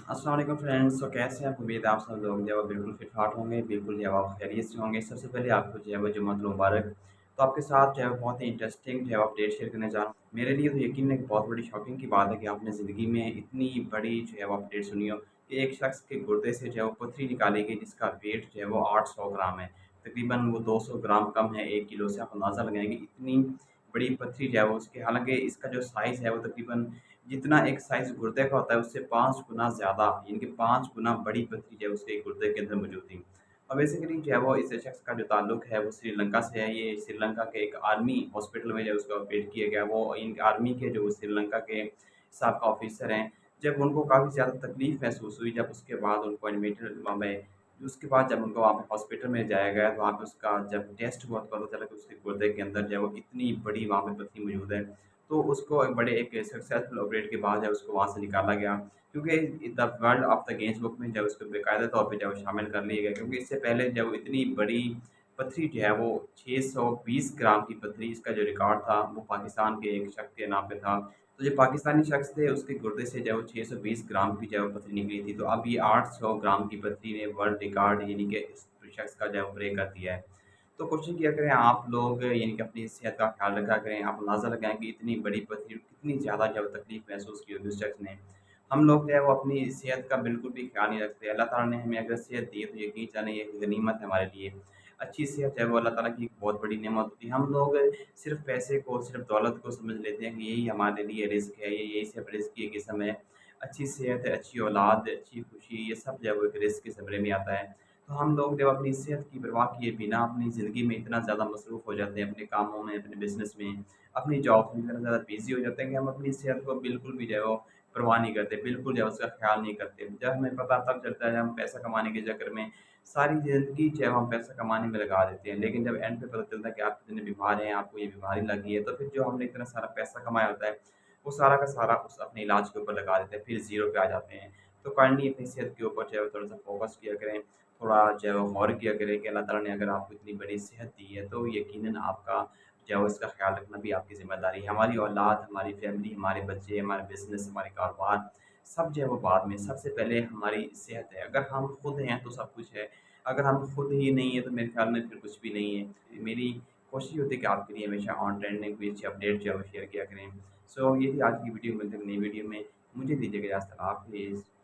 अस्सलाम वालेकुम फ्रेंड्स। तो कैसे हैं आप? उम्मीद है आप सब लोग जो है वो बिल्कुल फिट फाट होंगे, बिल्कुल जो है वो आप खैरियत से होंगे। सबसे पहले आपको जो है वो जुम्मतुल मुबारक। तो आपके साथ जो है वो बहुत ही इंटरेस्टिंग जो है वो अपडेट शेयर करने जा रहा हूँ। मेरे लिए तो यकीनन एक बहुत बड़ी शॉकिंग की बात है कि आपने ज़िंदगी में इतनी बड़ी जो है वो अपडेट सुनी हो कि एक शख्स के गुर्दे से जो है वो पथरी निकाली गई जिसका वेट जो है वो 800 ग्राम है। तकरीबन वो 200 ग्राम कम है 1 किलो से। आप अंदाज़ा लगाएँगे इतनी बड़ी पथरी जो है वो उसके, हालाँकि इसका जो साइज़ है वो तकरीबन जितना एक साइज़ गुर्दे का होता है उससे 5 गुना ज़्यादा, यानी कि 5 गुना बड़ी पथरी जो है उसके गुर्दे के अंदर मौजूद थी। और बेसिकली जो है वो इस शख़्स का जो ताल्लुक है वो श्रीलंका से है। ये श्रीलंका के एक आर्मी हॉस्पिटल में जो है उसका ऑपरेट किया गया। वो इन आर्मी के जो श्रीलंका के साबका ऑफ़िसर हैं, जब उनको काफ़ी ज़्यादा तकलीफ़ महसूस हुई, जब उसके बाद उनको एडमिटेड वहाँ पे, उसके बाद जब उनको वहाँ पे हॉस्पिटल में जाया गया तो वहाँ पे उसका जब टेस्ट हुआ तो पता चला कि उसके गुर्दे के अंदर जो है वो इतनी बड़ी वहाँ पे पथरी मौजूद है। तो उसको एक बड़े एक सक्सेसफुल ऑपरेट के बाद है उसको वहाँ से निकाला गया, क्योंकि the world of the Guinness book में जब उसको बाकायदा तौर पे जब शामिल कर लिया गया, क्योंकि इससे पहले जब इतनी बड़ी पथरी जो है वो 620 ग्राम की पथरी, इसका जो रिकॉर्ड था वो पाकिस्तान के एक शख्स के नाम पे था। तो जो पाकिस्तानी शख्स थे उसके गुर्दे से जो है वो 620 ग्राम की जो है वो पथरी निकली थी। तो अब ये 800 ग्राम की पथरी ने वर्ल्ड रिकॉर्ड यानी कि इस शख्स का जो है वो ब्रेक कर दिया है। तो कोशिश किया करें आप लोग, यानी कि अपनी सेहत का ख़्याल रखा करें। आप अंदाज़ा लगाएँ कि इतनी बड़ी पथरी कितनी ज़्यादा जो है तकलीफ़ महसूस की होगी उस शख़्स ने। हम लोग जो है वो अपनी सेहत का बिल्कुल भी ख़्याल नहीं रखते। अल्लाह ताला ने हमें अगर सेहत दी है तो यकीन जानिए ये एक गनीमत है हमारे लिए। अच्छी सेहत है वो अल्लाह ताला की एक बहुत बड़ी नेमत होती है। हम लोग सिर्फ़ पैसे को, सिर्फ़ दौलत को समझ लेते हैं कि यही हमारे लिए रिज़्क है, ये यही सिर्फ़ रिज़्क की एक किस्म है। अच्छी सेहत है, अच्छी औलाद, अच्छी खुशी, ये सब जो है वो एक रिज़्क के ज़मरे में आता है। तो हम लोग जब अपनी सेहत की परवाह किए बिना अपनी ज़िंदगी में इतना ज़्यादा मसरूफ़ हो जाते हैं, अपने कामों में, अपने बिज़नेस में, अपनी जॉब में इतना ज़्यादा बिज़ी हो जाते हैं कि हम अपनी सेहत को बिल्कुल भी जो है वो परवाह नहीं करते, बिल्कुल जो है उसका ख़्याल नहीं करते। जब हमें पता तब चलता है जब हम पैसा कमाने के चक्कर में सारी ज़िंदगी जो है हम पैसा कमाने में लगा देते हैं। लेकिन जब एंड पे पता चलता है कि आप इतने बीमार हैं, आपको ये बीमारी लगी है, तो फिर जो हमने इतना सारा पैसा कमाया होता है, वो सारा का सारा उस अपने इलाज के ऊपर लगा देते हैं, फिर ज़ीरो पे आ जाते हैं। तो काइंडली अपनी सेहत के ऊपर जो है थोड़ा-सा फ़ोकस किया करें। थोड़ा जो है वो गौर किया करें कि अल्लाह ताला ने अगर आपको इतनी बड़ी सेहत दी है, तो यकीनन आपका जो है वो इसका ख़्याल रखना भी आपकी ज़िम्मेदारी है। हमारी औलाद, हमारी फ़ैमिली, हमारे बच्चे, हमारे बिज़नेस, हमारे कारोबार, सब जो है वो बाद में, सबसे पहले हमारी सेहत है। अगर हम खुद हैं तो सब कुछ है, अगर हम खुद ही नहीं हैं तो मेरे ख़्याल में फिर कुछ भी नहीं है। मेरी कोशिश होती है कि आपके लिए हमेशा ऑन ट्रेंडिंग कोई अच्छी अपडेट जो है वो शेयर किया करें। सो ये थी आज की वीडियो, मिलते हैं नई वीडियो में। मुझे दीजिएगा इजाज़त। अल्लाह हाफ़िज़।